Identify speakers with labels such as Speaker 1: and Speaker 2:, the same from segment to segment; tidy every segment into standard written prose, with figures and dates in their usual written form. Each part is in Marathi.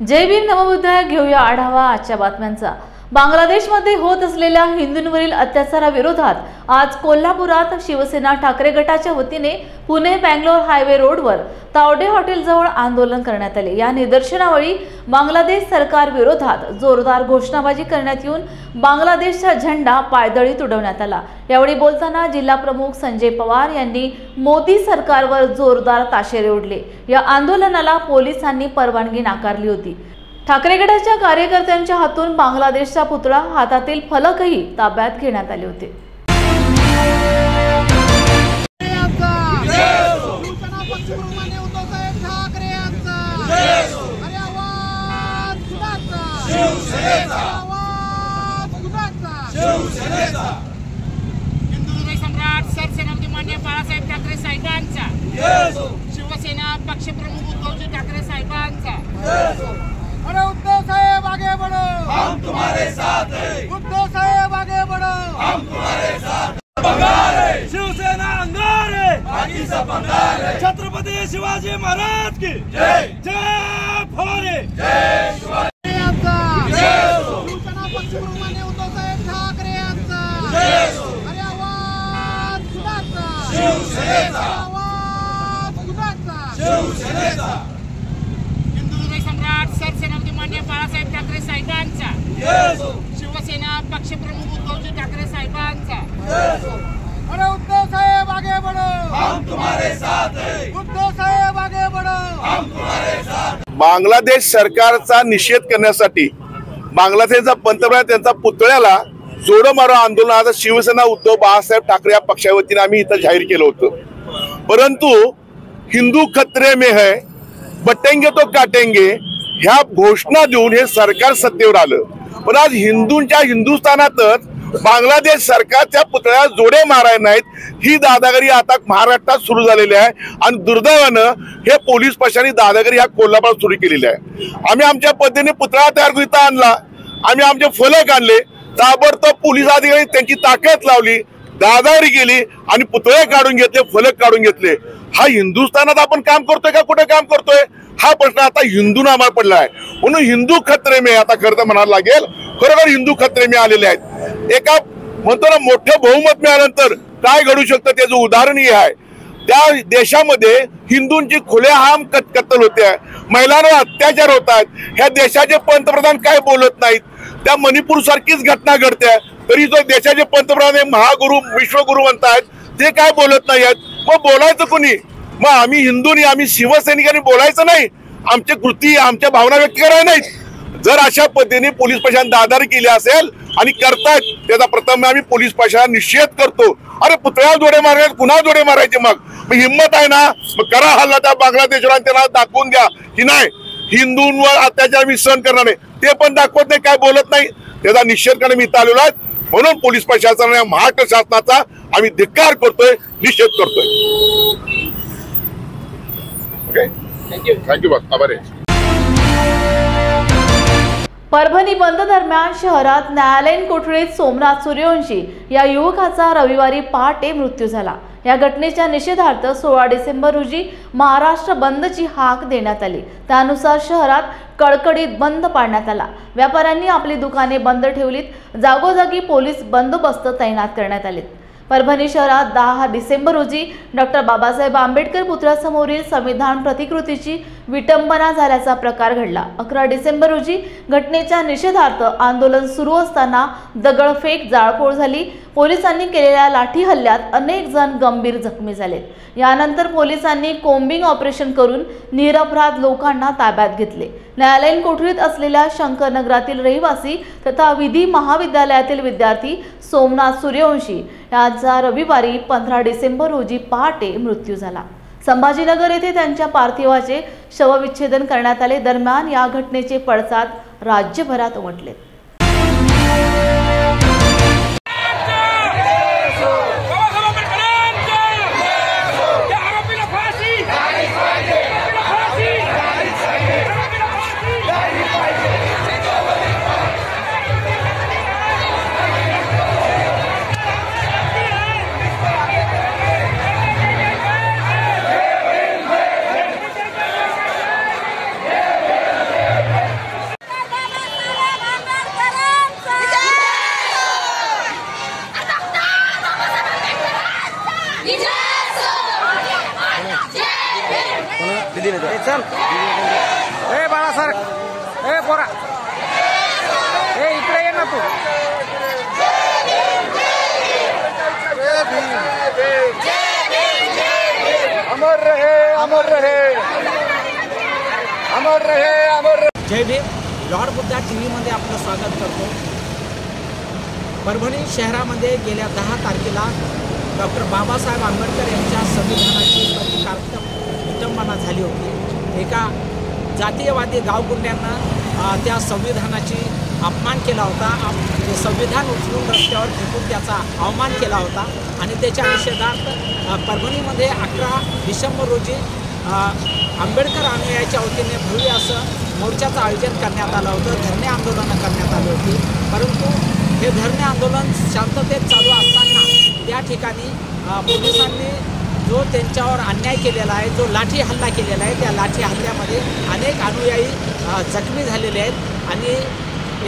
Speaker 1: जय भीम नमोबुद्धाय घेऊया आढावा आजच्या बातम्यांचा। बांगलादेशमध्ये होत असलेल्या हिंदूंवरील अत्याचाराविरोधात आज कोल्हापुरात शिवसेना ठाकरे गटाच्या वतीने पुणे बंगलोर हायवे रोडवर तावडे हॉटेल जवळ आंदोलन करण्यात आले। या निदर्शनावेळी बांगलादेश सरकार विरोधात जोरदार घोषणाबाजी करण्यात येऊन बांगलादेशचा झेंडा पायदळी तुडवण्यात आला। यावेळी बोलताना जिल्हा प्रमुख संजय पवार यांनी मोदी सरकारवर जोरदार ताशेरे ओढले। या आंदोलनाला पोलिसांनी परवानगी नाकारली होती। ठाकरे गटाच्या कार्यकर्त्यांच्या हातून बांगलादेशचा पुतळा, हातातील फलकही ताब्यात घेण्यात आले होते।
Speaker 2: हिंदू सम्राट सरसेनापती माननीय बाळासाहेब ठाकरे साहेबांचा, शिवसेना पक्षप्रमुख उद्धवजी ठाकरे साहेबांचा। अरे उद्धव साहेब आगे बढ़ो, हम तुम्हारे साथ हैं। उद्धव साहेब आगे बढ़ो, हम तुम्हारे साथ। बंगाल है, शिवसेना अंगार है, बाकी सब बंगाल है। छत्रपति शिवाजी महाराज की जय। जय भवानी, जय शिवाजी। शिवसेना पक्षप्रमुख माननीय उद्धव साहेब ठाकरे यांचा, अरे आवाज सुनाचा, शिवसेनेचा आवाज सुनाचा, शिवसेनेचा। सम्राट सरसेनापती माननीय बाळासाहेब ठाकरे साहेबांचा, शिवसेना पक्षप्रमुख उद्धवजी ठाकरे साहेबांचा। अरे उद्धव साहेब आगे बढ़ो, हम तुम्हारे साथ हैं। उद्धव साहेब आगे बढ़ो, हम तुम्हारे साथ।
Speaker 3: बांगलादेश सरकारचा निषेध करण्यासाठी बांगलादेशचा पंतप्रधान त्यांचा पुतळ्याला जोडो मारो आंदोलन आज शिवसेना उद्धव बाळासाहेब ठाकरे या पक्षाच्या वतीने आम्ही इथं जाहीर केलं होतं। परंतु हिंदू खतरे में है, बटेंगे तो काटेंगे ह्या घोषणा देऊन हे सरकार सत्तेवर आलं। पण आज हिंदूंच्या हिंदुस्थानातच बांगलादेश सरकारच्या पुतळ्याला जोडे मारायला नाहीत ही दादागिरी आता महाराष्ट्रात सुरू झालेली आहे। आणि दुर्दैवानं हे पोलीस प्रशासनाने दादागिरी ह्या कोल्हापुरात सुरू केलेली आहे। आम्ही आमच्या पद्धतीने पुतळा तयार करून इथं आणला, आम्ही आमचे फलक आणले, ताबडतोब पोलीस अधिकारी त्यांची ताकद लावली, दादागिरी केली आणि पुतळे काढून घेतले, फलक काढून घेतले। हा हिंदुस्थानात आपण काम करतोय का कुठे काम करतोय हा प्रश्न आता हिंदूंना आम्हाला पडला आहे। म्हणून हिंदू खतरे में आता खरं तर म्हणायला लागेल, खरोखर हिंदू खतरे में आलेले आहेत। एका म्हणतो ना मोठं बहुमत मिळाल्यानंतर काय घडू शकतं त्याचं उदाहरण हे आहे। त्या देशामध्ये हिंदूंची खुलेआम कत्तल होते, महिलांवर अत्याचार होत आहेत, ह्या देशाचे पंतप्रधान काय बोलत नाहीत। त्या मणिपूर सारखीच घटना घडते तरी जो देशाचे पंतप्रधान महागुरु विश्वगुरु म्हणतात ते काय बोलत नाही आहेत। मग बोलायचं कोणी? मग आम्ही हिंदूंनी, आम्ही शिवसैनिकांनी बोलायचं नाही, आमचे कृती आमच्या भावना व्यक्त करायला नाहीत। जर अशा पद्धतीने पोलीस प्रशासन दादागिरी केली असेल आणि करतायत त्याचा प्रथम आम्ही पोलीस प्रशासन निषेध करतो। अरे पुतळ्याला जोडे मारायचे, कुणा जोडे मारायचे? मग हिंमत आहे ना, मग करा हल्ला त्या बांगलादेशवर, त्यांना दाखवून द्या की नाही हिंदूंवर अत्याचार मी सहन करणार नाही। ते पण दाखवत नाही, काय बोलत नाही, त्याचा निषेध करणे मी इथं आलेलो आहे। म्हणून पोलीस प्रशासनाने महाराष्ट्र शासनाचा आम्ही धिक्कार करतोय, निषेध करतोय। ओके, थँक्यू आभारी।
Speaker 1: परभणी बंद दरम्यान शहरात न्यायालयीन कोठडीत सोमनाथ सूर्यवंशी या युवकाचा रविवारी पहाटे मृत्यू झाला। या घटनेच्या निषेधार्थ 16 डिसेंबर रोजी महाराष्ट्र बंदची हाक देण्यात आली। त्यानुसार शहरात कडकडीत बंद पाडण्यात आला। व्यापाऱ्यांनी आपली दुकाने बंद ठेवलीत, जागोजागी पोलीस बंदोबस्त तैनात करण्यात आले। परभणी शहरात 10 डिसेंबर रोजी डॉक्टर बाबासाहेब आंबेडकर पुतळ्यासमोरील संविधान प्रतिकृतीची विटंबना झाल्याचा प्रकार घडला। 11 डिसेंबर रोजी घटनेच्या निषेधार्थ आंदोलन सुरू असताना दगडफेक, जाळपोळ झाली। पोलिसांनी केलेल्या लाठी हल्ल्यात अनेक जण गंभीर जखमी झाले। यानंतर पोलिसांनी कोम्बिंग ऑपरेशन करून निरपराध लोकांना ताब्यात घेतले। न्यायालयीन कोठडीत असलेल्या शंकरनगरातील रहिवासी तथा विधी महाविद्यालयातील विद्यार्थी सोमनाथ सूर्यवंशी यांचा रविवारी 15 डिसेंबर रोजी पहाटे मृत्यू झाला। संभाजीनगर येथे त्यांच्या पार्थिवाचे शवविच्छेदन करण्यात आले। दरम्यान या घटनेचे पडसाद राज्यभरात उमटले।
Speaker 2: जोरा हे इकडे ये ना तू.
Speaker 4: अमर रहे अमर रहे अमर रहे अमर रहे.
Speaker 2: जय भीम. लॉर्ड बुद्धा टीव्हीमध्ये आपलं स्वागत करतो. परभणी शहरामध्ये गेल्या 10 तारखेला डॉक्टर बाबासाहेब आंबेडकर यांच्या संविधानाची प्रतिकात्मक विटंबना झाली होती. एका जातीयवादी गावगुंड्यांना त्या संविधानाची अपमान केला होता. ते संविधान उचलून रस्त्यावर फेकून त्याचा अवमान केला होता आणि त्याच्या निषेधार्थ परभणीमध्ये 11 डिसेंबर रोजी आंबेडकर अनुयायाच्या वतीने भव्य असं मोर्चाचं आयोजन करण्यात आलं होतं. धरणे आंदोलनं करण्यात आली होती. परंतु हे धरणे आंदोलन शांततेत चालू असताना त्या ठिकाणी पोलिसांनी जो त्यांच्यावर अन्याय केलेला आहे, जो लाठी हल्ला केलेला आहे, त्या लाठी हल्ल्यामध्ये अनेक अनुयायी जखमी झालेले आहेत आणि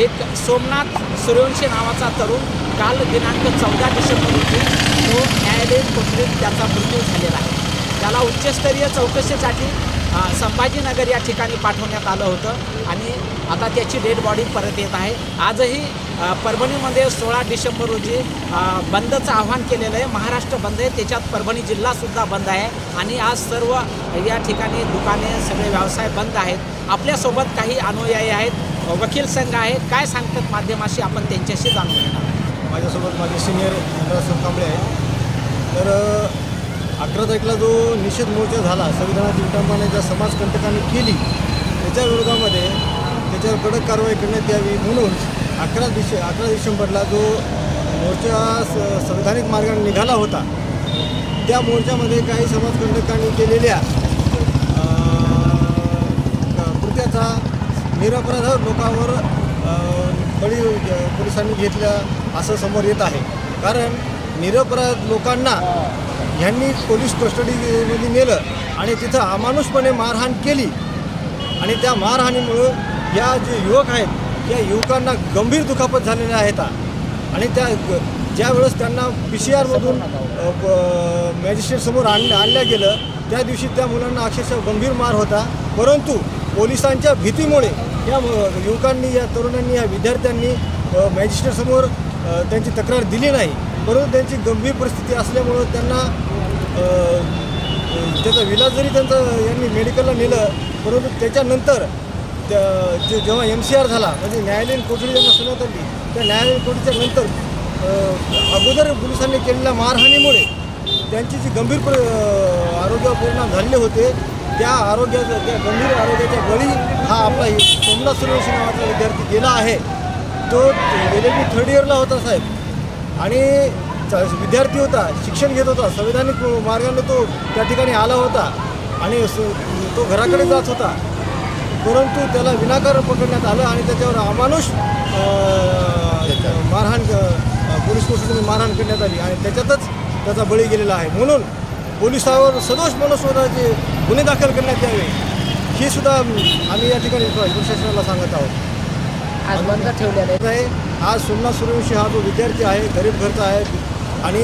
Speaker 2: एक सोमनाथ सूर्यवंशी नावाचा तरुण काल दिनांक 14 डिसेंबर रोजी तो न्यायालयीन कोठडीत त्याचा मृत्यू झालेला आहे. त्याला उच्चस्तरीय चौकशीसाठी संभाजीनगर या ठिकाणी पाठवण्यात आलं होतं आणि आता त्याची डेड बॉडी परत येत आहे. आजही परभणीमध्ये 16 डिसेंबर रोजी बंदचं आव्हान केलेलं आहे. महाराष्ट्र बंद आहे, त्याच्यात परभणी जिल्हासुद्धा बंद आहे आणि आज सर्व या ठिकाणी दुकाने सगळे व्यवसाय बंद आहेत. आपल्यासोबत काही अनुयायी आहेत, वकील संघ आहे. काय सांगतात माध्यमाशी, आपण त्यांच्याशी जाणून घेणार.
Speaker 4: माझ्यासोबत माझे सिनियर इंद्रासन कांबळे आहेत. तर 11 तारखेला जो निषेध मोर्चा झाला, संविधानाची विटंबना ज्या समाजकंटकांनी केली त्याच्या विरोधामध्ये त्याच्यावर कडक कारवाई करण्यात यावी म्हणून 11 डिसेंबरला जो मोर्चा संविधानिक मार्गाने निघाला होता त्या मोर्चामध्ये काही समाजकंटकांनी केलेल्या कृत्याचा निरपराध लोकांवर बळी पोलिसांनी घेतला असं समोर येत आहे. कारण निरपराध लोकांना ह्यांनी पोलीस कस्टडीमध्ये नेलं आणि तिथं अमानुषपणे मारहाण केली आणि त्या मारहाणीमुळं या जे युवक आहेत या युवकांना गंभीर दुखापत झालेल्या आहेत आणि त्या ज्या वेळेस त्यांना PCRमधून मॅजिस्ट्रेटसमोर आणल्या गेलं त्या दिवशी त्या मुलांना अक्षरशः गंभीर मार होता. परंतु पोलिसांच्या भीतीमुळे या युवकांनी, या तरुणांनी, या विद्यार्थ्यांनी मॅजिस्ट्रेटसमोर त्यांची तक्रार दिली नाही. परंतु त्यांची गंभीर परिस्थिती असल्यामुळं त्यांना त्याचा विलाज जरी यांनी मेडिकलला नेलं, परंतु त्याच्यानंतर जेव्हा MCR झाला म्हणजे न्यायालयीन कोठडी ज्यांना सुनावण्यात आली त्या न्यायालयीन कोठडीच्या नंतर अगोदर पोलिसांनी केलेल्या मारहाणीमुळे त्यांची जी गंभीर आरोग्यावर परिणाम झालेले होते त्या गंभीर आरोग्याच्या बळी हा आपला सोमनाथ सूर्यवंशी नावाचा विद्यार्थी गेला आहे. तो LLB 3rd इयरला होता साहेब आणि विद्यार्थी होता, शिक्षण घेत होता, संविधानिक मार्गाने तो त्या ठिकाणी आला होता आणि तो घराकडे जात होता. परंतु त्याला विनाकारण पकडण्यात आलं आणि त्याच्यावर अमानुष मारहाण पोलीस कोठडीने मारहाण करण्यात आली आणि त्याच्यातच त्याचा बळी गेलेला आहे. म्हणून पोलिसांवर सदोष मनुष्यवधाचे गुन्हे दाखल करण्यात यावे हे सुद्धा आम्ही या ठिकाणी प्रशासनाला सांगत आहोत.
Speaker 2: आज बंद ठेवलेलं आहे.
Speaker 4: आज सोमनाथ सूर्यवंशी हा जो विद्यार्थी आहे, गरीब घरचा आहे आणि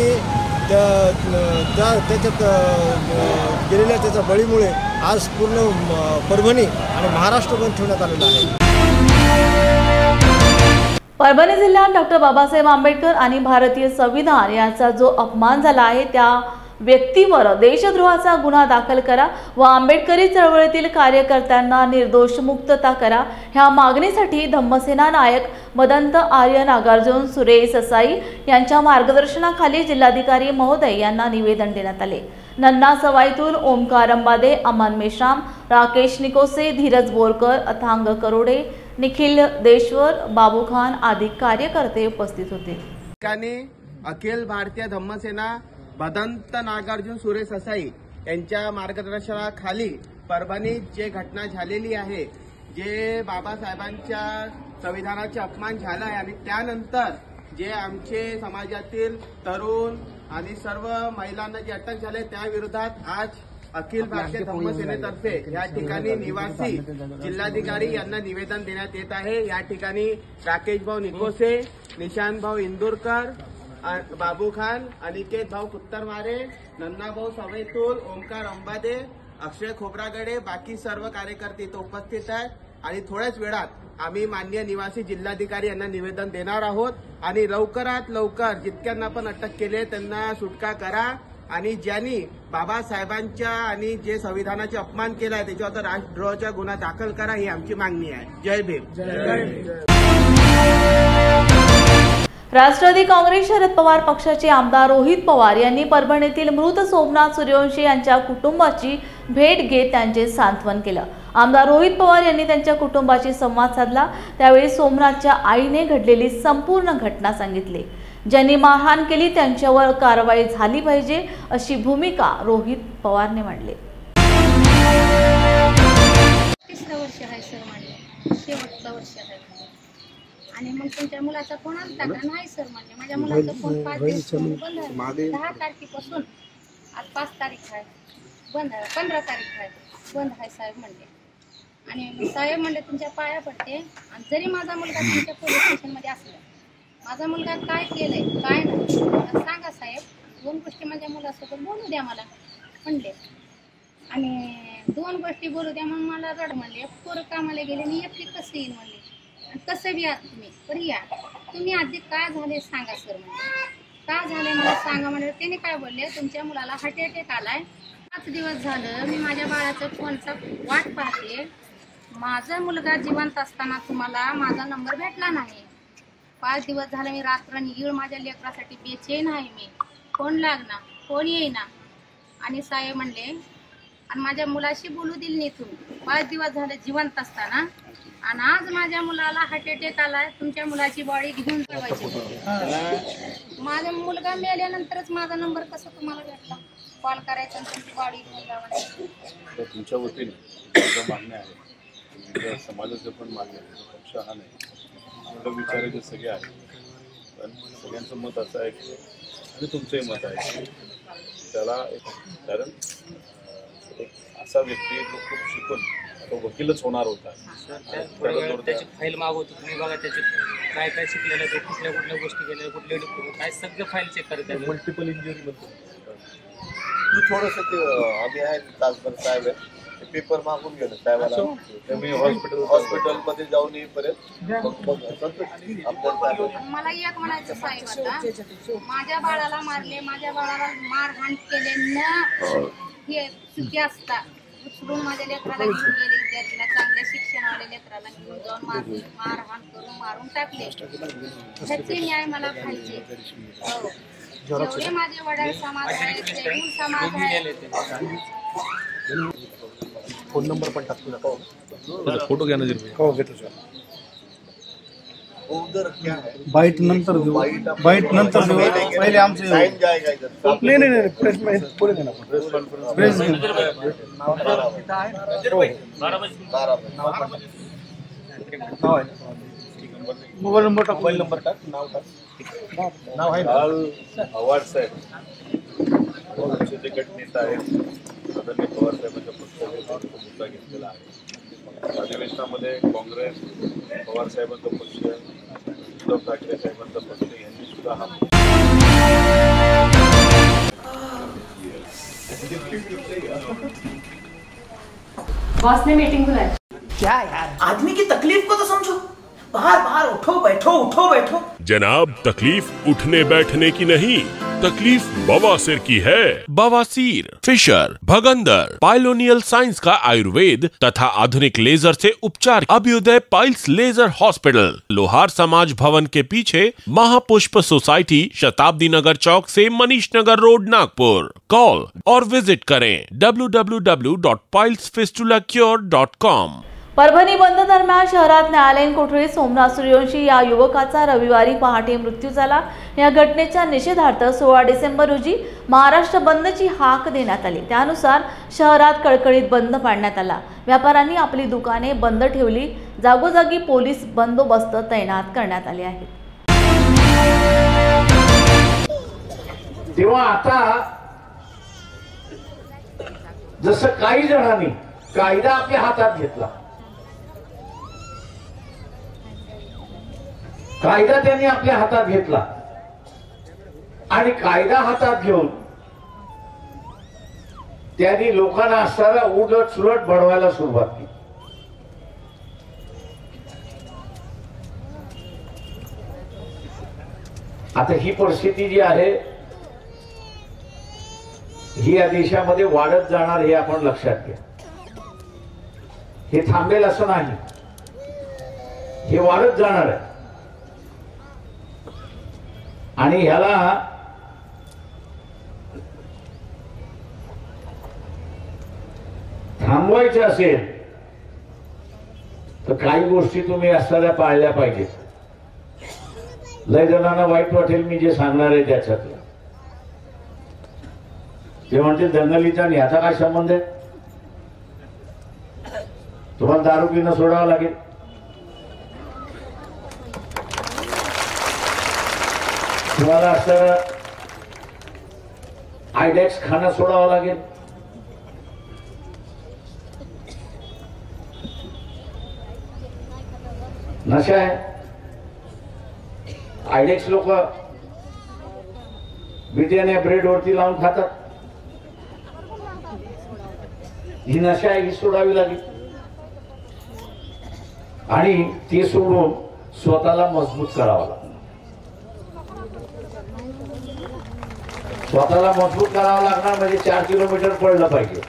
Speaker 4: त्याच्यात गेलेल्या त्याच्या बळीमुळे आज पूर्ण परभणी आणि महाराष्ट्र बंद ठेवण्यात आलेला आहे.
Speaker 1: परभणी जिल्ह्यात डॉक्टर बाबासाहेब आंबेडकर आणि भारतीय संविधान यांचा जो अपमान झाला आहे त्या व्यक्तीवर देशद्रोहाचा गुन्हा दाखल करा व आंबेडकरी चळवळीतील कार्यकर्त्यांना निर्दोष मुक्तता करा ह्या मागणीसाठी धम्मसेना नायक मदंत आर्य नागार्जुन सुरेश ससाई यांच्या मार्गदर्शनाखाली जिल्हाधिकारी महोदय यांना निवेदन देण्यात आले. नन्ना सवाईतून ओमकार अंबादे, अमन मेश्राम, राकेश निकोसे, धीरज बोरकर, अथांग करोडे, निखिल देश्वर, बाबू खान आदी कार्यकर्ते उपस्थित होते.
Speaker 5: अखिल भारतीय धम्मसेना मदंत नागार्जुन सुरेश ससाई यांच्या मार्गदर्शनाखाली परभणीत जे घटना झालेली आहे, जे बाबासाहेबांच्या संविधानाचा अपमान झाला आहे आणि त्यानंतर जे आमचे समाजातील तरुण आणि सर्व महिलांना जे अटक झाले त्या विरोधात आज अखिल भारतीय धम्मसेनेतर्फे या ठिकाणी निवासी जिल्हाधिकारी यांना निवेदन देण्यात येत आहे. या ठिकाणी राकेश भाऊ निकोसे, निशांत भाऊ इंदुरकर, बाबू खान, अनिकेत भाऊ कुत्तरमारे, नन्ना भाऊ सवैतूल, ओमकार अंबादे, अक्षय खोब्रागडे, बाकी सर्व कार्यकर्ते इथं उपस्थित आहेत आणि थोड्याच वेळात आम्ही माननीय निवासी जिल्हाधिकारी यांना निवेदन देणार आहोत आणि लवकरात लवकर जितक्यांना पण अटक केले त्यांना सुटका करा आणि ज्यांनी बाबासाहेबांच्या आणि जे संविधानाचे अपमान केला आहे त्याच्यावर राष्ट्रद्रोहाचा गुन्हा दाखल करा ही आमची मागणी आहे. जय भीम.
Speaker 1: राष्ट्रवादी काँग्रेस शरद पवार पक्षाचे आमदार रोहित पवार यांनी परभणीतील मृत सोमनाथ सूर्यवंशी यांच्या कुटुंबाची भेट घेत त्यांचे सांत्वन केलं. आमदार रोहित पवार यांनी त्यांच्या कुटुंबाशी संवाद साधला. त्यावेळी सोमनाथच्या आईने घडलेली संपूर्ण घटना सांगितली. ज्यांनी मारहाण केली त्यांच्यावर कारवाई झाली पाहिजे अशी भूमिका रोहित पवारने मांडली.
Speaker 6: तिसरं वर्ष आहे सर, म्हणले शेवटचं वर्ष आहे आणि मग तुमच्या मुलाचा फोन आलता का? नाही सर म्हणले, माझ्या मुलाचा फोन 5 दिवस बंद आहे. 10 तारखेपासून आज 5 तारीख आहे, बंद आहे. 15 तारीख आहे, बंद आहे साहेब म्हणले. आणि साहेब म्हणले तुमच्या पाया पडते आणि जरी माझा मुलगा तुमच्या पोलीस स्टेशनमध्ये असला, माझा मुलगा काय केलंय काय नाही मला सांगा साहेब. 2 गोष्टी माझ्या मुलासोबत बोलू द्या मला म्हणले आणि 2 गोष्टी बोलू द्या. मग मला रड म्हणले, पोरं कामाला गेले आणि एकटी कसं येईल म्हणले. कसं बी आहात तुम्ही पण या, तुम्ही आधी काय झाले सांगा सर म्हणजे, का झाले मला सांगा म्हणजे. त्याने काय बोलले, तुमच्या मुलाला हार्ट अटॅक आलाय. 5 दिवस झालं मी माझ्या बाळाचा फोनचा वाट पाहते. माझा मुलगा जिवंत असताना तुम्हाला माझा नंबर भेटला नाही. 5 दिवस झाले मी रात्रंदिवस माझ्या लेकरासाठी बेचैन आहे. मी फोन लागना, फोन येईना. आणि साहेब म्हणले आणि माझ्या मुलाशी बोलू दिली नाही तुम्ही. 5 दिवस झाले जिवंत असताना आणि आज माझ्या मुलाला हार्ट अटॅक आलाय. तुमच्या मुलाची बॉडी घेऊन ठेवायची. माझा मुलगा मेल्यानंतरच माझा नंबर कसा तुम्हाला भेटला? कॉल करायचा आणि तुमची बॉडी घेऊन जावायची.
Speaker 7: तुमच्या वतीने मागण्या आहे, समाजाचे पण मागण्या आहे. पक्ष हा नाही, विचारायचे सगळे आहेत. पण सगळ्यांचं मत असं आहे की आणि तुमचंही मत आहे की त्याला कारण एक असा व्यक्ती जो खूप शिकून तो वकीलच होणार होता.
Speaker 8: त्याची फाईल मागवतो तुम्ही बघा, त्याचे काय काय शिकलेलं ते, कुठल्या कुठल्या गोष्टी केल्या, कुठले काय सगळं फाईल चेक करतात.
Speaker 7: मल्टिपल इंजुरी म्हणतो
Speaker 9: तू थोडंसं ते आम्ही आहे तासभर साहेब आहे ते पेपर मागून गेलो साहेबाला.
Speaker 7: मी
Speaker 9: हॉस्पिटलमध्ये जाऊन येईपर्यंत
Speaker 6: मला एक म्हणायचं साहेब, आता माझ्या बाळाला मारले, माझ्या बाळाला मारहाण केले न हे चुकी असतात. उचलून माझ्या लेकराला घेऊन गेले, विद्यार्थीला चांगल्या शिक्षणवाल्या लेकराला घेऊन जाऊन मारहाण करून मारून टाकले. ह्याचे न्याय मला पाहिजे. हो, जेवढे माझे वडील समाज आहे, जैन समाज आहे.
Speaker 4: फोन नंबर पण टाकतो,
Speaker 7: फोटो घ्या ना.
Speaker 4: हो घेतो सर.
Speaker 9: उधर क्या है
Speaker 4: बाईट नंतर देऊ, बाईट नंतर देऊ. पहिले आमचे
Speaker 9: साइन जाएगा इधर.
Speaker 4: नाही नाही नाही प्रेस मध्ये पुढे देणार. प्रेस कॉन्फरन्स नाव आहे, मोबाईल नंबर टाक, मोबाईल नंबर टाक, नाव टाक. नाव आहे
Speaker 7: पवार साहेब आमचे जे गटनेता आहेत आदरणीय पवार साहेबांच्या पक्षाचा मुद्दा घेतलेला आहे. अधिवेशनामध्ये काँग्रेस, पवार साहेबांचा पक्ष, उद्धव ठाकरे साहेबांचा पक्ष यांनी सुद्धा हा
Speaker 1: बॉस ने मीटिंग बुलाई.
Speaker 10: क्या यार, आदमी की तकलीफ को तो समझो. बाहर बाहर उठो बैठो.
Speaker 11: जनाब, तकलीफ उठने बैठने की नहीं, तकलीफ बवासीर की है. बवासीर, फिशर, भगंदर, पाइलोनियल साइंस का आयुर्वेद तथा आधुनिक लेजर से उपचार. अभ्युदय पाइल्स लेजर हॉस्पिटल, लोहार समाज भवन के पीछे, महापुष्प सोसाइटी, शताब्दी नगर चौक से मनीष नगर रोड, नागपुर. कॉल और विजिट करें www.pilesfistulacure.com.
Speaker 1: परभणी बंद दरम्यान शहरात न्यायालयीन कोठडीत सोमनाथ सूर्यवंशी या युवकाचा रविवारी पहाटे मृत्यू झाला. या घटनेच्या निषेधार्थ 16 डिसेंबर रोजी महाराष्ट्र बंदची हाक देण्यात आली. त्यानुसार शहरात कळकळीत बंद पाडण्यात आला. व्यापाऱ्यांनी आपली दुकाने बंद ठेवली. जागोजागी पोलीस बंदोबस्त तैनात करण्यात आले आहेत.
Speaker 12: तेव्हा आता जसं काही जणांनी कायदा आपल्या हातात घेतला, कायदा त्यांनी आपल्या हातात घेतला आणि कायदा हातात घेऊन त्यांनी लोकांना असताना उलट सुलट बडवायला सुरुवात केली. आता ही परिस्थिती जी आहे ही या देशामध्ये वाढत जाणार हे आपण लक्षात घ्या. हे थांबेल असं नाही, हे वाढत जाणार आहे. आणि ह्याला थांबवायचे असेल तर काही गोष्टी तुम्ही असणाऱ्या पाळल्या पाहिजेत. लय जणांना वाईट वाटेल मी जे सांगणार आहे त्याच्यातलं. ते म्हणते दंगलीचा आणि ह्याचा काय संबंध आहे? तुम्हाला दारू पिणं सोडावं लागेल, तुम्हाला असं आयडेक्स खाणं सोडावं लागेल, नशा आहे. आयडेक्स लोक बिर्याणी ब्रेड वरती लावून खातात. ही नशा आहे, ही सोडावी लागेल. आणि ते सोडून स्वतःला मजबूत करावं लागेल. स्वतःला मजबूत करावं लागणार म्हणजे 4 किलोमीटर पळलं पाहिजे.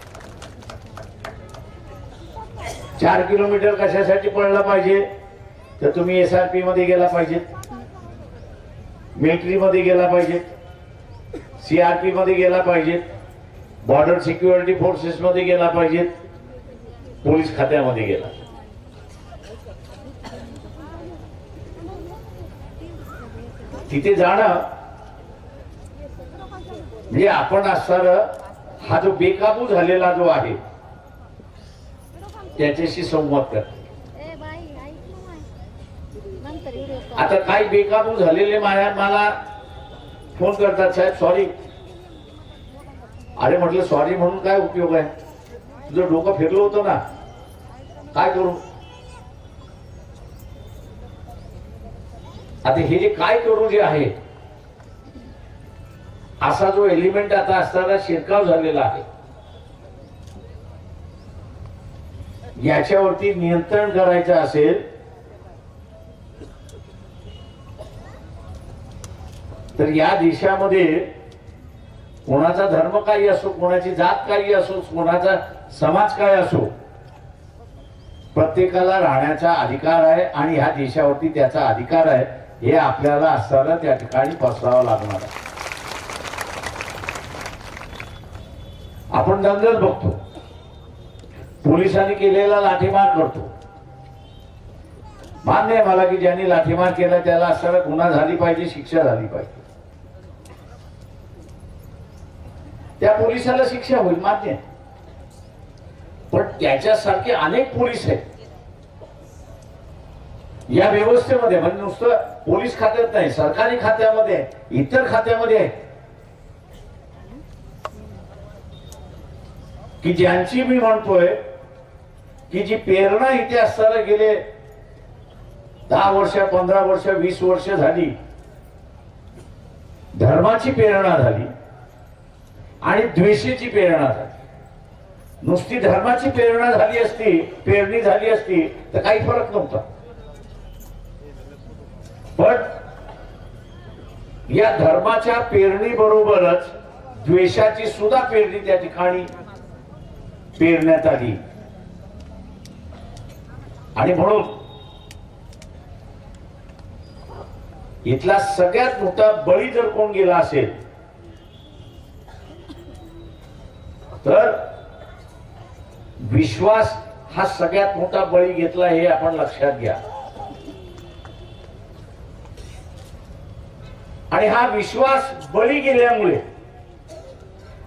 Speaker 12: 4 किलोमीटर कशासाठी पळलं पाहिजे तर तुम्ही SRP मध्ये गेला पाहिजेत, मिलिटरी मध्ये गेला पाहिजेत, CRP मध्ये गेला पाहिजेत, बॉर्डर सिक्युरिटी फोर्सेस मध्ये गेला पाहिजेत, पोलीस खात्यामध्ये गेला. तिथे जाणं म्हणजे आपण असणार हा जो बेकाबू झालेला जो आहे त्याच्याशी संवाद करतो. आता काही बेकाबू झालेले मला फोन करतात, साहेब सॉरी. अरे म्हटलं सॉरी म्हणून काय उपयोग आहे? तुझं डोकं फिरलं होतं ना, काय करू? आता हे जे काय करू जे आहे असा जो एलिमेंट आता असताना शिरकाव झालेला आहे याच्यावरती नियंत्रण करायचं असेल तर या देशामध्ये कोणाचा धर्म काही असो, कोणाची जात काही असो, कोणाचा समाज काय असो, प्रत्येकाला राहण्याचा अधिकार आहे आणि ह्या देशावरती त्याचा अधिकार आहे हे आपल्याला असताना त्या ठिकाणी पसरावं लागणार आहे. आपण दंगल बघतो, पोलिसांनी केलेला लाठीमार करतो. मान्य आहे मला की ज्यांनी लाठीमार केला त्याला असताना गुन्हा झाली पाहिजे, शिक्षा झाली पाहिजे, त्या पोलिसाला शिक्षा होईल, मान्य आहे. पण त्याच्यासारखे अनेक पोलीस आहेत या व्यवस्थेमध्ये, म्हणजे नुसतं पोलीस खात्यात नाही, सरकारी खात्यामध्ये, इतर खात्यामध्ये आहे की ज्यांची मी म्हणतोय की जी प्रेरणा इथे असताना गेले 10 वर्ष, 15 वर्ष, 20 वर्ष झाली, धर्माची प्रेरणा झाली आणि द्वेषाची प्रेरणा झाली. नुसती धर्माची प्रेरणा झाली असती, पेरणी झाली असती तर काही फरक नव्हता. पण या धर्माच्या पेरणी बरोबरच द्वेषाची सुद्धा पेरणी त्या ठिकाणी पेरण्यात आली. आणि म्हणून इथला सगळ्यात मोठा बळी जर कोण गेला असेल तर विश्वास हा सगळ्यात मोठा बळी घेतला हे आपण लक्षात घ्या. आणि हा विश्वास बळी गेल्यामुळे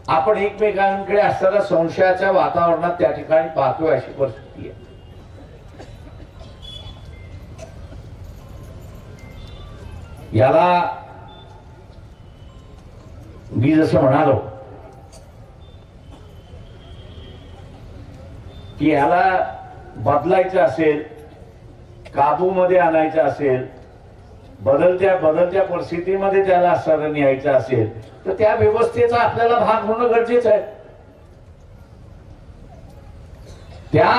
Speaker 12: आपण एकमेकांकडे असताना संशयाच्या वातावरणात त्या ठिकाणी पाहतोय अशी परिस्थिती आहे. याला मी जसं म्हणालो की याला बदलायचं असेल, काबूमध्ये आणायचं असेल, बदलत्या परिस्थितीमध्ये त्याला असं न्यायचं असेल तर त्या व्यवस्थेचा आपल्याला भाग होणं गरजेचं आहे. त्या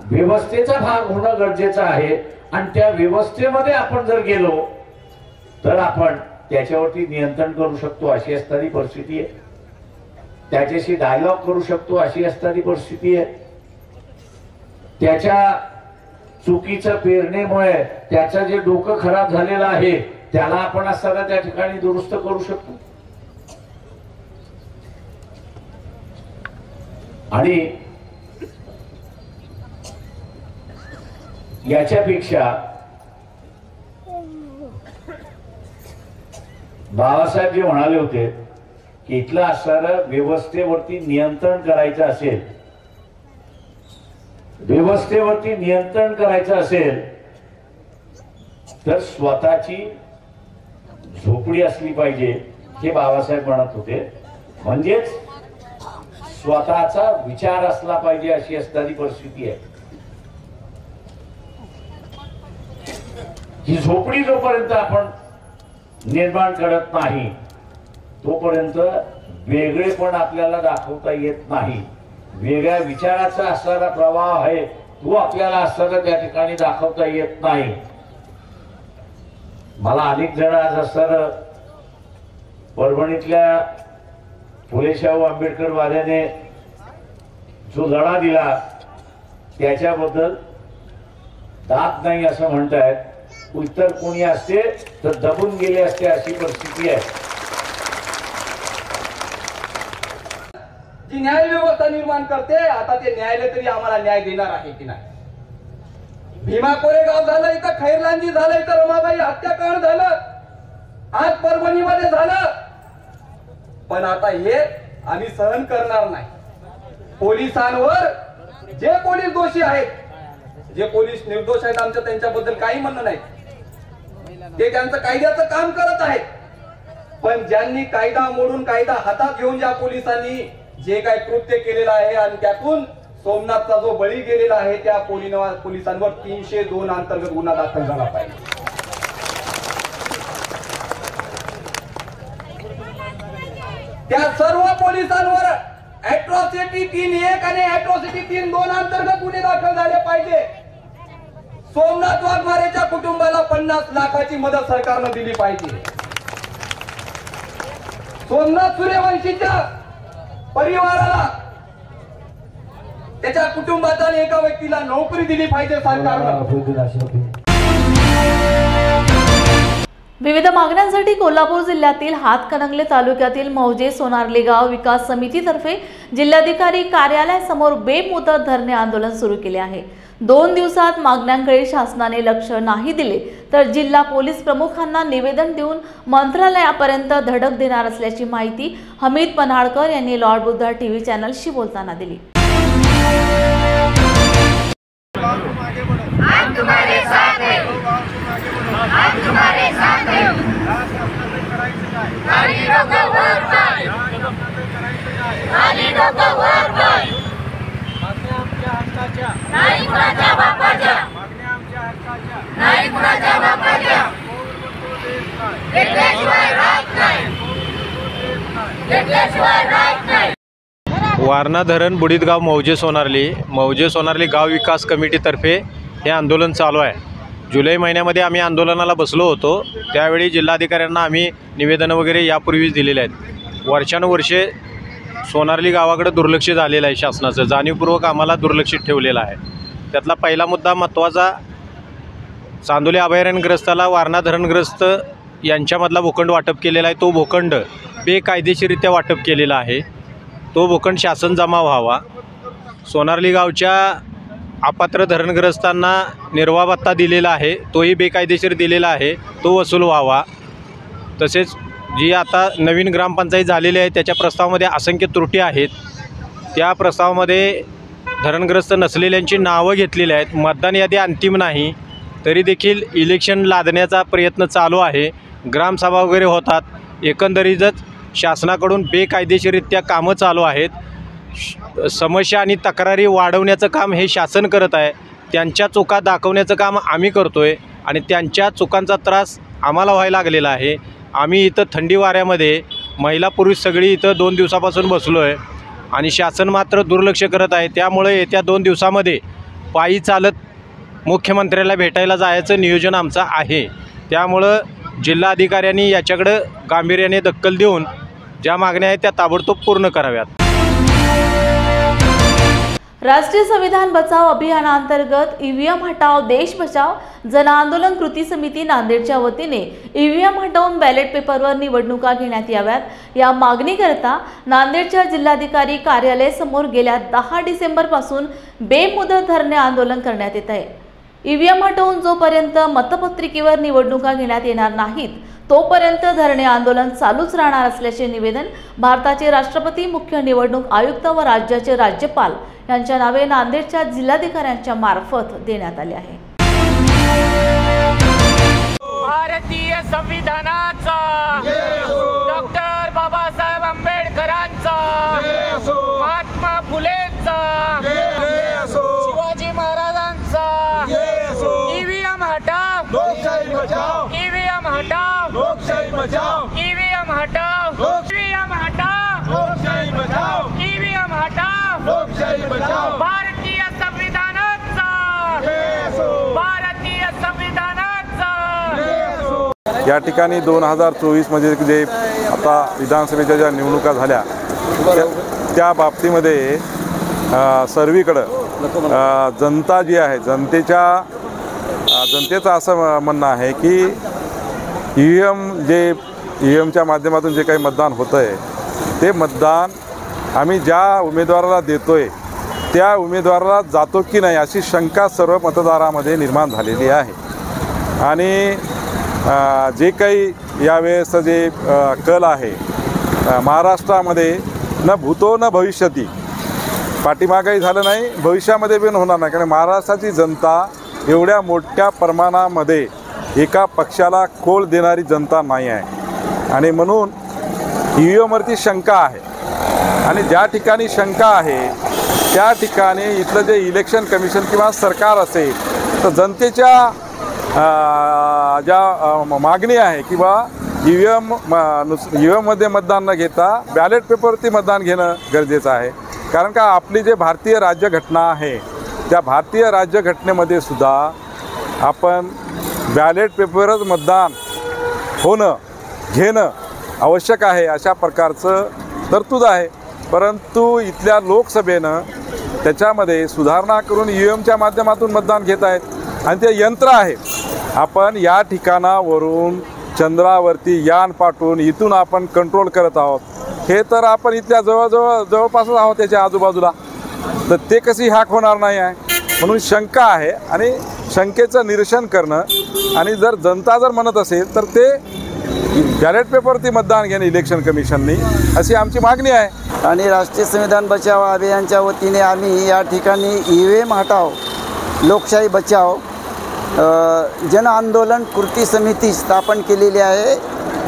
Speaker 12: व्यवस्थेचा भाग होणं गरजेचं आहे आणि त्या व्यवस्थेमध्ये आपण जर गेलो तर आपण त्याच्यावरती नियंत्रण करू शकतो अशी असणारी परिस्थिती आहे, त्याच्याशी डायलॉग करू शकतो अशी असणारी परिस्थिती आहे. त्याच्या चुकीच्या प्रेरणेमुळे त्याचं जे डोकं खराब झालेलं आहे त्याला आपण असताना त्या ठिकाणी दुरुस्त करू शकतो. आणि याच्यापेक्षा बाबासाहेब जे म्हणाले होते की इथलं असणारं व्यवस्थेवरती नियंत्रण करायचं असेल, व्यवस्थेवरती नियंत्रण करायचं असेल तर स्वतःची झोपडी असली पाहिजे हे बाबासाहेब म्हणत होते. म्हणजेच स्वतःचा विचार असला पाहिजे अशी असणारी परिस्थिती आहे. ही झोपडी जोपर्यंत आपण निर्माण करत नाही तोपर्यंत वेगळेपण आपल्याला दाखवता येत नाही. वेगळ्या विचाराचा असणारा प्रवाह आहे तो आपल्याला असताना त्या ठिकाणी दाखवता येत नाही. मला अनेक जण आज असताना परभणीतल्या फुलेशाहू आंबेडकर वाद्याने जो लढा दिला त्याच्याबद्दल दात नाही असं म्हणतायत. इतर कोणी असते तर दबून गेले असते अशी परिस्थिती आहे.
Speaker 13: जी न्याय व्यवस्था निर्माण करते आता ते न्यायालय तरी आम्हाला न्याय देणार आहे की नाही. भीमा कोरेगाव झालं, इथं खैरलांजी झालं, इथं रमाबाई हत्याकांड झालं, आज परभणीमध्ये झालं. पण आता हे आम्ही सहन करणार नाही. पोलिसांवर जे पोलीस दोषी आहेत, जे पोलीस निर्दोष आहेत, आमचं त्यांच्याबद्दल काही म्हणणं नाही, ते त्यांचं कायद्याचं काम करत आहेत. पण ज्यांनी कायदा मोडून कायदा हातात घेऊन ज्या पोलिसांनी जे काही कृत्य केलेलं आहे आणि त्यातून सोमनाथचा जो बळी गेलेला आहे त्या पोलिसांवर 302 अंतर्गत गुन्हा दाखल झाला पाहिजे. त्या सर्व पोलिसांवर अॅट्रॉसिटी 3(1) आणि अॅट्रॉसिटी 3(2) अंतर्गत गुन्हे दाखल झाले पाहिजे. सोमनाथ वाघमारेच्या कुटुंबाला 50 लाखाची मदत सरकारनं दिली पाहिजे. सोमनाथ सूर्यवंशीच्या परिवाराला, त्याच्या कुटुंबाचा एका व्यक्तीला नोकरी दिली पाहिजे सरकारनं.
Speaker 1: विविध मागण्यांसाठी कोल्हापूर जिल्ह्यातील हातकणंगले तालुक्यातील मौजे सोनारली गाव विकास समितीतर्फे जिल्हाधिकारी कार्यालयासमोर बेमुदत धरणे आंदोलन सुरू केले आहे. 2 दिवसात मागण्यांकडे शासनाने लक्ष नाही दिले तर जिल्हा पोलीस प्रमुखांना निवेदन देऊन मंत्रालयापर्यंत धडक देणार असल्याची माहिती हमीद पन्हाळकर यांनी लॉर्ड बुद्धा टीव्ही चॅनलशी बोलताना दिली.
Speaker 14: वारणा धरण बुडीतगाव मौजे सोनारली गाव विकास कमिटीतर्फे हे आंदोलन चालू आहे. जुलै महिन्यामध्ये आम्ही आंदोलनाला बसलो होतो. त्यावेळी जिल्हाधिकाऱ्यांना आम्ही निवेदनं वगैरे यापूर्वीच दिलेले आहेत. वर्षानुवर्षे सोनारली गावाकडे दुर्लक्ष झालेलं आहे. शासनाचं जाणीवपूर्वक आम्हाला दुर्लक्षित ठेवलेलं आहे. त्यातला पहिला मुद्दा महत्त्वाचा, चांदोली अभयारण्यग्रस्ताला वारणा धरणग्रस्त यांच्यामधला भूखंड वाटप केलेला आहे. तो भूखंड बेकायदेशीररित्या वाटप केलेला आहे. तो भूखंड शासन जमा व्हावा. सोनारली गावच्या अपात्र धरणग्रस्तांना निर्वाह भत्ता दिलेला आहे, तोही बेकायदेशीर दिलेला आहे, तो वसूल व्हावा. तसेच जी आता नवीन ग्रामपंचायत झालेली आहे त्याच्या प्रस्तावामध्ये असंख्य त्रुटी आहेत. त्या प्रस्तावामध्ये धरणग्रस्त नसलेल्यांची नावं घेतलेली आहेत. मतदान यादी अंतिम नाही तरी देखील इलेक्शन लादण्याचा प्रयत्न चालू आहे. ग्रामसभा वगैरे होतात. एकंदरीतच शासनाकडून बेकायदेशीररित्या कामं चालू आहेत. समस्या आणि तक्रारी वाढवण्याचं काम हे शासन करत आहे. त्यांच्या चुका दाखवण्याचं काम आम्ही करतो आहे आणि त्यांच्या चुकांचा त्रास आम्हाला व्हायला लागलेला आहे. आम्ही इथं थंडी वाऱ्यामध्ये महिला पुरुष सगळी इथं 2 दिवसापासून बसलो आहे आणि शासन मात्र दुर्लक्ष करत आहे. त्यामुळे येत्या 2 दिवसामध्ये पायी चालत मुख्यमंत्र्याला भेटायला जायचं नियोजन आमचं आहे. त्यामुळं जिल्हाधिकाऱ्यांनी याच्याकडे गांभीर्याने दखल देऊन ज्या मागण्या आहेत त्या ताबडतोब पूर्ण कराव्यात।
Speaker 1: राष्ट्रीय संविधान बचाव अभियानांतर्गत ईव्हीएम हटाव देश बचाव जन आंदोलन कृती समिती नांदेडच्या वतीने ईव्हीएम हटवून बॅलेट पेपरवर निवडणुका घेण्यात याव्यात या मागणीकरता नांदेडच्या जिल्हाधिकारी कार्यालय समोर गेल्या 10 डिसेंबर पासून बेमुदत धरणे आंदोलन करण्यात येत आहे। ईव्हीएम हटवून जोपर्यंत मतपत्रिकेवर निवडणुका घेण्यात येणार नाहीत तोपर्यंत धरणे आंदोलन चालूच राहणार असल्याचे निवेदन भारताचे राष्ट्रपती, मुख्य निवडणूक आयुक्त व राज्याचे राज्यपाल यांच्या नावे नांदेडच्या जिल्हाधिकाऱ्यांच्या मार्फत देण्यात आले आहे।
Speaker 2: भारतीय संविधानाचा डॉक्टर बाबासाहेब आंबेडकरांचा महात्मा फुलेंचा शिवाजी महाराजांचा ईव्हीएम हटाव लोकशाही बचाव ईव्हीएम हटाव लोकशाही बचाव ईव्हीएम हटाव ईव्हीएम हटाव लोकशाही बचाव ईव्हीएम हटाव लोकशाही बचाव भारतीय संविधानाचा भारतीय संविधानाचा।
Speaker 15: या ठिकाणी 2024 मध्ये जे आता विधानसभेच्या ज्या निवडणुका झाल्या त्या बाबतीमध्ये सर्वीकडं जनता जी आहे जनतेचं असं म्हणणं आहे की ईव्हीएमच्या माध्यमातून जे काही मतदान होतं आहे ते मतदान आम्ही ज्या उमेदवाराला देतोय त्या उमेदवाराला जातो की नाही अशी शंका सर्व मतदारामध्ये निर्माण झालेली आहे। आणि जे काही यावेळेस जे कल आहे महाराष्ट्रामध्ये न भूतो न भविष्यती, पाठीमागही झालं नाही भविष्यामध्ये पण होणार नाही, कारण महाराष्ट्राची जनता एवढ्या मोठ्या प्रमाणामध्ये एका पक्षाला कोल देणारी जनता नाही आहे। आणि म्हणून ईव्हीएमवरती शंका आहे आणि ज्या ठिकाणी शंका आहे त्या ठिकाणी इथलं जे इलेक्शन कमिशन किंवा सरकार असेल तर जनतेच्या ज्या मागणी आहे किंवा ईव्हीएममध्ये मतदान न घेता बॅलेट पेपरवरती मतदान घेणं गरजेचं आहे। कारण का आपली जे भारतीय राज्यघटना आहे त्या भारतीय राज्यघटनेमध्ये सुद्धा आपण बॅलेट पेपरवरच मतदान होणं घेणं आवश्यक आहे अशा प्रकारचं तरतूद आहे। परंतु इथल्या लोकसभेनं त्याच्यामध्ये सुधारणा करून ईव्हीएमच्या माध्यमातून मतदान घेत आहेत आणि ते यंत्र आहे। आपण या ठिकाणावरून चंद्रावरती यान पाठवून इथून आपण कंट्रोल करत आहोत, हे तर आपण इथल्या जवळपासच आहोत त्याच्या आजूबाजूला, तर ते कशी हॅक होणार नाही आहे म्हणून शंका आहे आणि शंकेचं निरसन करणं आणि जर जनता जर म्हणत असेल तर ते बॅलेट पेपरवरती मतदान घेणं इलेक्शन कमिशननी अशी आमची मागणी आहे।
Speaker 16: आणि राष्ट्रीय संविधान बचाव अभियानच्या वतीने आम्ही या ठिकाणी ईव्हीएम हटाव लोकशाही बचाव जन आंदोलन कृती समिती स्थापन केलेली आहे।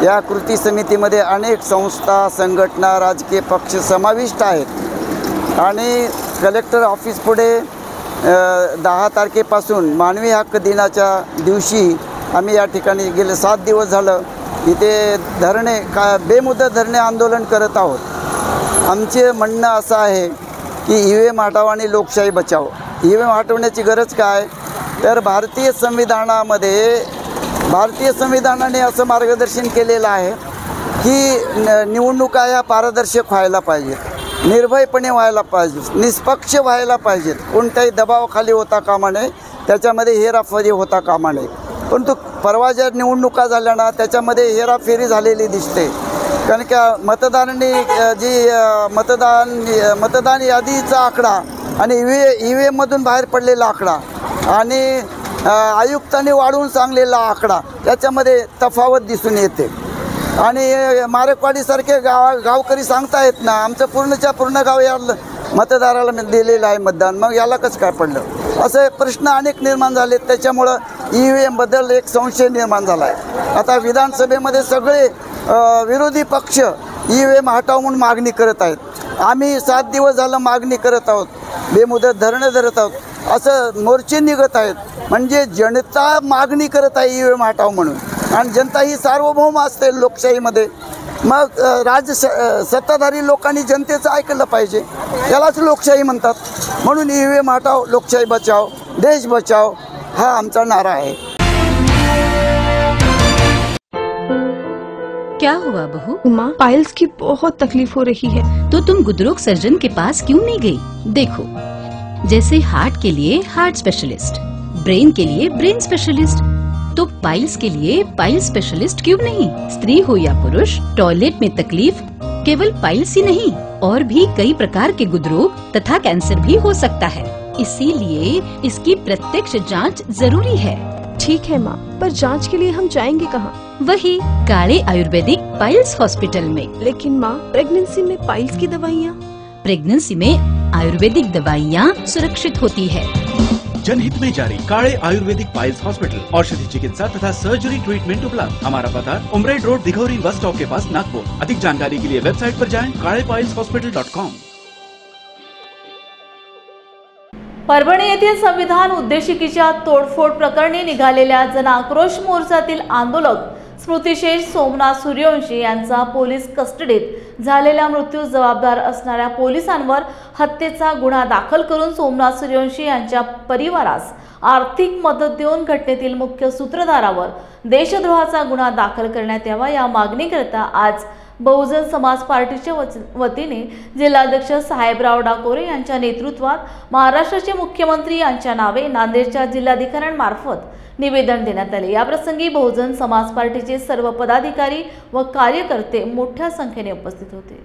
Speaker 16: या कृती समितीमध्ये अनेक संस्था, संघटना, राजकीय पक्ष समाविष्ट आहेत आणि कलेक्टर ऑफिस पुढे 10 तारखेपासून मानवी हक्क दिनाच्या दिवशी आम्ही या ठिकाणी गेले 7 दिवस झालं इथे बेमुदत धरणे आंदोलन करत आहोत। आमचे म्हणणं असं आहे की ईव्हीएम हटाव आणि लोकशाही बचाव। ईव्हीएम हटवण्याची गरज काय तर भारतीय संविधानाने असं मार्गदर्शन केलेलं आहे की निवडणुका या पारदर्शक व्हायला पाहिजेत, निर्भयपणे व्हायला पाहिजेत, निष्पक्ष व्हायला पाहिजेत, कोणत्याही दबावाखाली होता कामा नये, त्याच्यामध्ये हेराफेरी होता कामा नये। परंतु परवा ज्या निवडणुका झाल्या ना त्याच्यामध्ये हेराफेरी झालेली दिसते, कारण का मतदान यादीचा आकडा आणि ईव्हीएममधून बाहेर पडलेला आकडा आणि आयुक्तांनी वाढवून सांगलेला आकडा याच्यामध्ये तफावत दिसून येते। आणि मारेकवाडीसारखे गावकरी सांगतायत ना आमचं पूर्णच्या पूर्ण गाव या मतदाराला दिलेलं आहे मतदान, मग याला कसं काय पडलं असे प्रश्न अनेक निर्माण झालेत। त्याच्यामुळं ईव्हीएमबद्दल एक संशय निर्माण झाला आहे। आता विधानसभेमध्ये सगळे विरोधी पक्ष ईव्हीएम हटाव म्हणून मागणी करत आहेत। आम्ही 7 दिवस झालं मागणी करत आहोत, बेमुदत धरणं धरत आहोत, असं मोर्चे निघत आहेत। म्हणजे जनता मागणी करत आहे ईव्हीएम हटाव म्हणून आणि जनता ही सार्वभौम असते लोकशाहीमध्ये। मग सत्ताधारी लोकांनी जनतेचं ऐकलं पाहिजे, यालाच लोकशाही म्हणतात। म्हणून ईव्हीएम हटाव लोकशाही बचाव देश बचाव हा आमचा नारा आहे।
Speaker 17: क्या हुआ बहू?
Speaker 18: माँ, पाइल्स की बहुत तकलीफ हो रही है।
Speaker 17: तो तुम गुदरोग सर्जन के पास क्यों नहीं गई? देखो, जैसे हार्ट के लिए हार्ट स्पेशलिस्ट, ब्रेन के लिए ब्रेन स्पेशलिस्ट, तो पाइल्स के लिए पाइल्स स्पेशलिस्ट क्यों नहीं? स्त्री हो या पुरुष, टॉयलेट में तकलीफ केवल पाइल्स ही नहीं, और भी कई प्रकार के गुदरोग तथा कैंसर भी हो सकता है। इसीलिए इसकी प्रत्यक्ष जांच जरूरी है।
Speaker 18: ठीक है माँ, पर जांच के लिए हम जाएंगे कहाँ?
Speaker 17: वही काले आयुर्वेदिक पाइल्स हॉस्पिटल में।
Speaker 18: लेकिन माँ, प्रेगनेंसी में पाइल्स की दवाइयाँ?
Speaker 17: प्रेगनेंसी में आयुर्वेदिक दवाइयाँ सुरक्षित होती है।
Speaker 19: जनहित में जारी काले आयुर्वेदिक पाइल्स हॉस्पिटल, औषधि चिकित्सा तथा सर्जरी ट्रीटमेंट उपलब्ध। हमारा पता उमरेड रोड, दिघौरी बस स्टॉप के पास, नागपुर। अधिक जानकारी के लिए वेबसाइट पर जाएं kalepailshospital.com।
Speaker 1: परभणी येथील संविधान उद्देशिकेच्या तोडफोड प्रकरणी निघालेल्या जनआक्रोश मोर्चातील आंदोलक स्मृतिशेष सोमनाथ सूर्यवंशी यांचा पोलीस कस्टडीत झालेल्या मृत्यूस जबाबदार असणाऱ्या पोलिसांवर हत्येचा गुन्हा दाखल करून सोमनाथ सूर्यवंशी यांच्या परिवारास आर्थिक मदत देऊन घटनेतील मुख्य सूत्रधारावर देशद्रोहाचा गुन्हा दाखल करण्यात यावा या मागणीकरता आज बहुजन समाज पार्टीच्या वतीने जिल्हाध्यक्ष साहेबराव डाकोरे यांच्या नेतृत्वात महाराष्ट्राचे मुख्यमंत्री यांच्या नावे नांदेडच्या जिल्हाधिकाऱ्यांमार्फत निवेदन देण्यात आले। या प्रसंगी बहुजन समाज पार्टीचे सर्व पदाधिकारी व कार्यकर्ते मोठ्या संख्येने उपस्थित होते।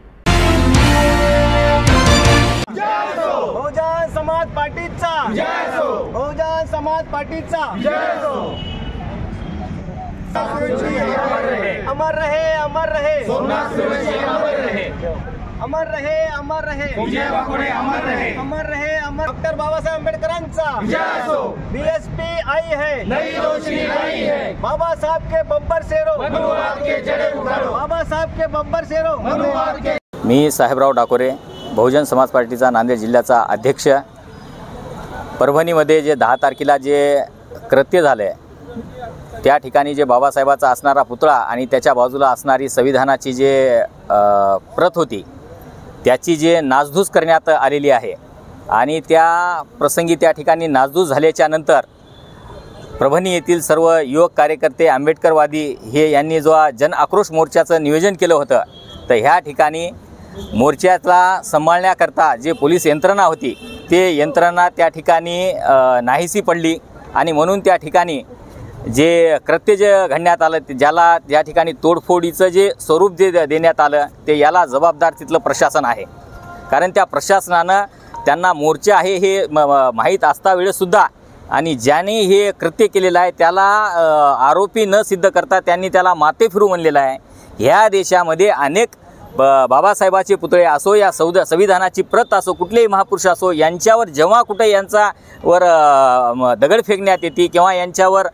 Speaker 20: बहुजन समाज पार्टीचा जय हो, बहुजन समाज पार्टीचा जय हो। अमर रहे अमर रहे सोमनाथ सूर्यवंशी, अमर रहे अमर रहे अमर रहे विजय वाकोडे, अमर रहे अमर रहे अमर। डॉक्टर बाबासाहेब आंबेडकरांचा जय हो। बीएसपी आई है, नई रोशनी आई है। बाबा साहब के बब्बर शेरों, मनुवाद के जड़े उखाड़ो। बाबा साहब के बब्बर शेरों, मनुवाद के।
Speaker 21: मी साहेबराव डाकोरे, बहुजन समाज पार्टीचा नांदेड जिल्ह्याचा अध्यक्ष। परभणीमध्ये जे 10 तारखेला जे कृत्य झाले, त्या ठिकाणी जे बाबासाहेबाचा असणारा पुतळा आणि त्याच्या बाजूला असणारी संविधानाची जे प्रत होती, त्याची जे नासधूस करण्यात आलेली आहे आणि त्या प्रसंगी त्या ठिकाणी नासधूस झाल्याच्या नंतर परभणी येथील सर्व युवक कार्यकर्ते आंबेडकरवादी हे यांनी जो जन आक्रोश मोर्चाचं नियोजन केलं होतं, तर ह्या ठिकाणी मोर्चाला सांभाळण्याकरता जे पोलीस यंत्रणा होती ते यंत्रणा त्या ठिकाणी नाहीसी पडली आणि म्हणून त्या ठिकाणी जे कृत्य जे घडण्यात आलं, ज्याला या ठिकाणी तोडफोडीचं जे स्वरूप जे देण्यात आलं, ते याला जबाबदार तिथलं प्रशासन आहे। कारण त्या प्रशासनानं त्यांना मोर्चा आहे हे माहीत असता वेळेसुद्धा आणि ज्याने हे कृत्य केलेलं आहे त्याला आरोपी न सिद्ध करता त्यांनी त्याला माते फिरू म्हणलेलं आहे। ह्या देशामध्ये अनेक बाबासाहेबाचे पुतळे असो या संविधानाची प्रत असो, कुठलेही महापुरुष असो, यांच्यावर जेव्हा कुठे यांच्यावर दगड फेकण्यात येते किंवा यांच्यावर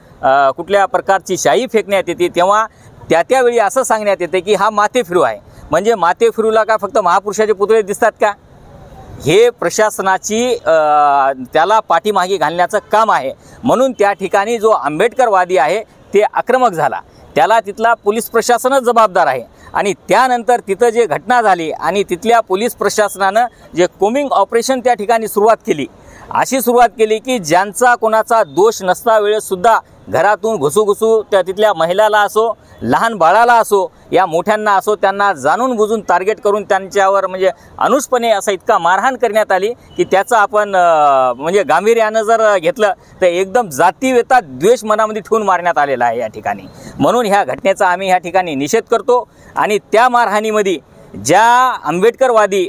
Speaker 21: कुठल्या प्रकारची शाई फेकण्यात येते, तेव्हा त्यावेळी असं सांगण्यात येते की हा माते फिरू आहे। म्हणजे माते फिरूला का फक्त महापुरुषाचे पुतळे दिसतात का? हे प्रशासनाची त्याला पाठीमागे घालण्याचं काम आहे। म्हणून त्या ठिकाणी जो आंबेडकरवादी आहे ते आक्रमक झाला, त्याला तिथला पोलीस प्रशासनच जबाबदार आहे। आणि त्यानंतर तिथं जे घटना झाली आणि तिथल्या पोलीस प्रशासनानं जे कोमिंग ऑपरेशन त्या ठिकाणी सुरुवात केली, अशी सुरुवात केली की ज्यांचा कोणाचा दोष नसता वेळेसुद्धा घरातून घुसूघुसू त्या तिथल्या महिलाला असो, लहान बाळाला असो या मोठ्यांना असो, त्यांना जाणून बुजून टार्गेट करून त्यांच्यावर म्हणजे अनुषपणे असा इतका मारहाण करण्यात आली की त्याचं आपण म्हणजे गांभीर्यानं जर घेतलं तर एकदम जातीवेता द्वेष मनामध्ये ठेवून मारण्यात आलेला आहे या ठिकाणी। म्हणून ह्या घटनेचा आम्ही ह्या ठिकाणी निषेध करतो आणि त्या मारहाणीमध्ये ज्या आंबेडकरवादी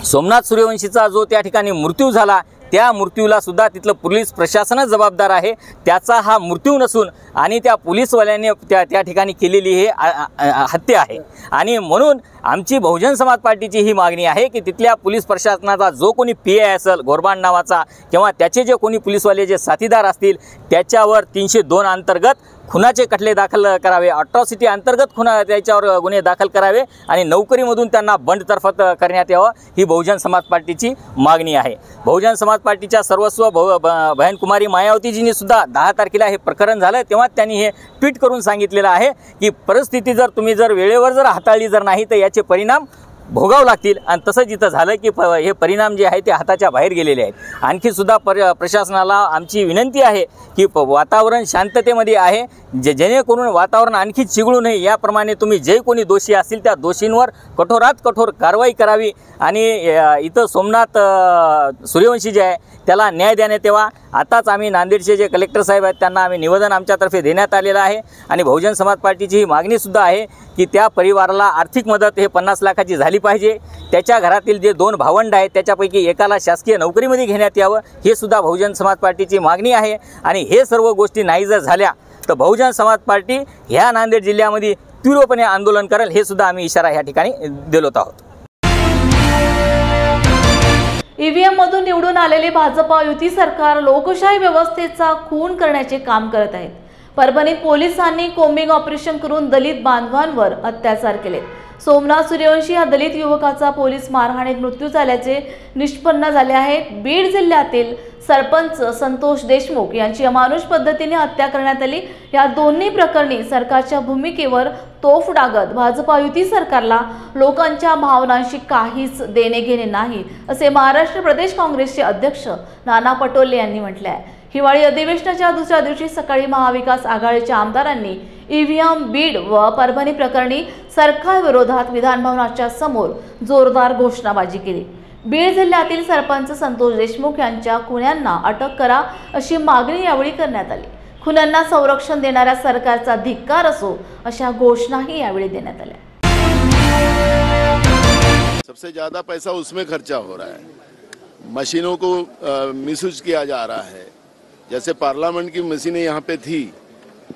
Speaker 21: सोमनाथ सूर्यवंशीचा जो त्या ठिकाणी मृत्यू झाला, त्या मृत्यूला सुद्धा तिथलं पोलीस प्रशासनच जबाबदार आहे। त्याचा हा मृत्यू नसून आणि त्या पोलीसवाल्यांनी त्या ठिकाणी केलेली हे हत्या आहे। आणि म्हणून आमची बहुजन समाज पार्टीची ही मागणी आहे की तिथल्या पोलीस प्रशासनाचा जो कोणी PI असेल गोरबांड नावाचा किंवा त्याचे जे कोणी पोलीसवाले जे साथीदार असतील त्याच्यावर 302 अंतर्गत खुनाचे खटले दाखल करावे, अट्रॉसिटी अंतर्गत त्याच्यावर गुन्हे दाखल करावे आणि नोकरीमधून त्यांना बंडतर्फत करण्यात यावं, ही बहुजन समाज पार्टीची मागणी आहे। बहुजन समाज पार्टीच्या सर्वस्व बहन कुमारी मायावतीजींनी सुद्धा 10 तारखेला हे प्रकरण झालं तेव्हा त्यांनी हे ट्विट करून सांगितलेलं आहे की परिस्थिती जर तुम्ही वेळेवर हाताळली नाही तर याचे परिणाम भोगावं लागतील. आणि तसंच इथं झालं की हे परिणाम जे आहे ते हाताच्या बाहेर गेलेले आहेत. आणखी सुद्धा प्रशासनाला आमची विनंती आहे की वातावरण शांततेमध्ये आहे, जेणेकरून वातावरण आणखी चिघळू नये याप्रमाणे तुम्ही जे कोणी दोषी असतील त्या दोषींवर कठोरात कठोर कारवाई करावी. आणि इथं सोमनाथ सूर्यवंशी जे आहे त्याला न्याय देण्यात यावा. आताच आम्ही नांदेडचे जे कलेक्टर साहेब आहेत त्यांना आम्ही निवेदन आमच्यातर्फे देण्यात आलेलं आहे. आणि बहुजन समाज पार्टीची ही मागणीसुद्धा आहे की त्या परिवाराला आर्थिक मदत हे 50 लाखाची झाली पाहिजे. त्याच्या घरातील जे 2 भावंड आहेत त्याच्यापैकी एकाला शासकीय नोकरीमध्ये घेण्यात यावं, हे सुद्धा बहुजन समाज पार्टीची मागणी आहे. आणि हे सर्व गोष्टी नाही जर झाल्या तर बहुजन समाज पार्टी ह्या नांदेड जिल्ह्यामध्ये तीव्रपणे आंदोलन करेल, हे सुद्धा आम्ही इशारा ह्या ठिकाणी दिलोत आहोत.
Speaker 1: ईव्हीएम मधून निवडून आलेले भाजपा युती सरकार लोकशाही व्यवस्थेचा खून करण्याचे काम करत आहेत. परभणीत पोलिसांनी कोम्बिंग ऑपरेशन करून दलित बांधवांवर अत्याचार केले. सोमनाथ सूर्यवंशी या दलित युवकाचा पोलीस मारहाणीत मृत्यू झाल्याचे निष्पन्न झाले आहे. बीड जिल्ह्यातील सरपंच संतोष देशमुख यांची अमानुष पद्धतीने हत्या करण्यात आली. या दोन्ही प्रकरणी सरकारच्या भूमिकेवर तोफ डागत भाजपा युती सरकारला लोकांच्या भावनांशी काहीच देणे घेणे नाही, असे महाराष्ट्र प्रदेश काँग्रेसचे अध्यक्ष नाना पटोले यांनी म्हटले आहे. हिवाळी अधिवेशनाच्या दुसऱ्या दिवशी सकाळी महाविकास आघाडीच्या आमदारांनी ईव्हीएम बीड व परभणी प्रकरणी सरकार विरोधात विधानभवनाच्या समोर जोरदार घोषणाबाजी केली. बीड जिल्ह्यातील सरपंच संतोष देशमुख यांच्या खुन्यांना अटक करा अशी मागणी यावेळी करण्यात आली. खुन्यांना संरक्षण देणाऱ्या सरकारचा धिक्कार असो अशा घोषणाही यावेळी देण्यात आल्या.
Speaker 7: सबसे ज्यादा पैसा उसमें खर्चा हो रहा है, मशीनों को मिसयूज किया जा रहा है. जैसे पार्लियामेंट की मशीनें यहाँ पे थी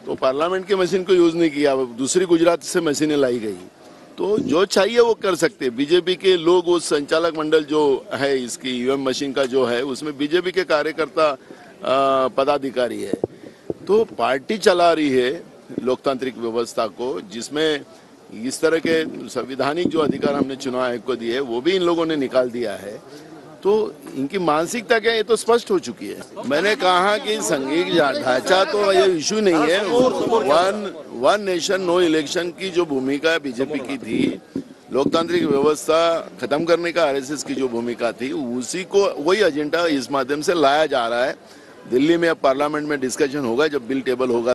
Speaker 7: तो पार्लियामेंट की मशीन को यूज नहीं किया, दूसरी गुजरात से मशीनें लाई गई. तो जो चाहिए वो कर सकते. बीजेपी के लोग, वो संचालक मंडल जो है इसकी ईवीएम मशीन का जो है उसमें बीजेपी के कार्यकर्ता पदाधिकारी है. तो पार्टी चला रही है लोकतांत्रिक व्यवस्था को, जिसमें इस तरह के संवैधानिक जो अधिकार हमने चुनाव आयोग को दिए वो भी इन लोगों ने निकाल दिया है. तो इनकी मानसिकता क्या है ये तो स्पष्ट हो चुकी है. मैंने कहा कि संघीय ढांचा तो ये इशू नहीं है. वन नेशन नो इलेक्शन की जो भूमिका बीजेपी की थी, लोकतांत्रिक व्यवस्था खत्म करने का आरएसएस की जो भूमिका थी, उसी को वही एजेंडा इस माध्यम से लाया जा रहा है. दिल्ली में अब पार्लियामेंट में डिस्कशन होगा जब बिल टेबल होगा.